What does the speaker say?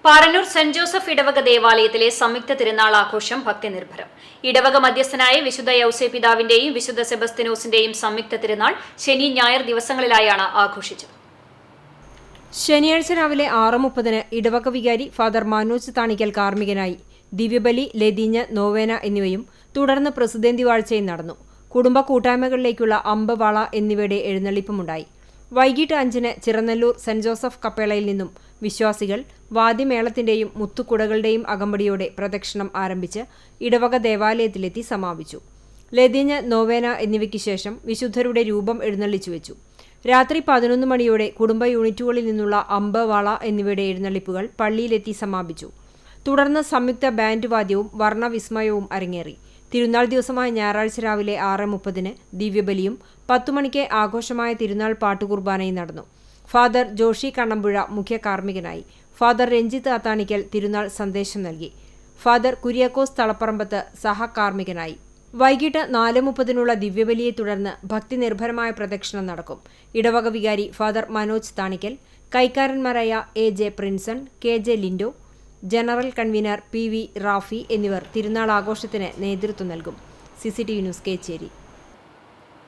Parannur saint Joseph ഇടവക ദേവാലയത്തിലെ സംയുക്ത തിരുനാൾ ആഘോഷം ഭക്തിനിർഭരം. ഇടവക മധ്യസ്ഥനായ വിശുദ്ധ യൗസേ പിതാവിന്റെയും വിശുദ്ധ സെബസ്ത്യനോസിന്റെയും സംയുക്ത തിരുനാൾ ശനി ഞായർ ദിവസങ്ങളിലായാണ് ആഘോഷിച്ചത്. ശനിയാഴ്ച രാവിലെ 6:30 ഇടവക വികാരി ഫാദർ മനോജ് താണിക്കൽ കാർമ്മികനായി ദിവ്യബലി, ലതീഞ്ഞ്, നോവേന എന്നിവയും തുടർന്ന് പ്രസിദ്ധേന്തി വാഴ്ചയും നടന്നു. കുടുംബ കൂട്ടായ്മകളിലേക്കുള്ള അമ്പ്, വള എന്നിവയുടെ എഴുന്നള്ളിപ്പുമുണ്ടായി. വൈകിട്ട് 5-ന് ചിറനല്ലൂർ സെന്റ് ജോസഫ് കപ്പേളയിൽ നിന്നും വിശ്വാസികൾ വാദ്യമേളത്തിന്റെയും മുത്തുകുടകളുടെയും അകമ്പടിയോടെ പ്രദക്ഷിണം ആരംഭിച്ച് ഇടവക ദേവാലയത്തിലെത്തി സമാപിച്ചു. ലതീഞ്ഞ്, നോവേന എന്നിവയ്ക്ക് ശേഷം വിശുദ്ധരുടെ രൂപം എഴുന്നള്ളിച്ചു വെച്ചു. രാത്രി 11 മണിയോടെ കുടുംബ യൂണിറ്റുകളിൽ നിന്നുള്ള അമ്പ്, വള എന്നിവയുടെ എഴുന്നള്ളിപ്പുകൾ പള്ളിയിലെത്തി സമാപിച്ചു. തുടർന്ന് സംയുക്ത ബാൻഡ് വാദ്യവും വർണ്ണവിസ്മയവും അരങ്ങേറി. തിരുനാൾ ദിവസമായ ഞായറാഴ്ച രാവിലെ 6:30 ദിവ്യബലിയും 10 മണിക്ക് ആഘോഷമായ തിരുനാൾ പാട്ടുകുർബാനയും നടന്നു. ഫാദർ ജോഷി കണ്ണമ്പുഴ മുഖ്യ കാർമ്മികനായി. ഫാദർ രഞ്ജിത്ത് അത്താണിക്കൽ തിരുനാൾ സന്ദേശം നൽകി. ഫാദർ കുര്യാക്കോസ് തളപ്പറമ്പത്ത് സഹകാർമ്മികനായി. വൈകിട്ട് 4:30 ദിവ്യബലിയെ തുടർന്ന് ഭക്തിനിർഭരമായ പ്രദക്ഷിണം നടക്കും. ഇടവക വികാരി ഫാദർ മനോജ് താണിക്കൽ, കൈക്കാരന്മാരായ AJ Prinson, KJ Lindo, general convener PV Rafi എന്നിവർ തിരുനാൾ ആഘോഷത്തിന് നേതൃത്വം നൽകും. CCTV news, Kecheri.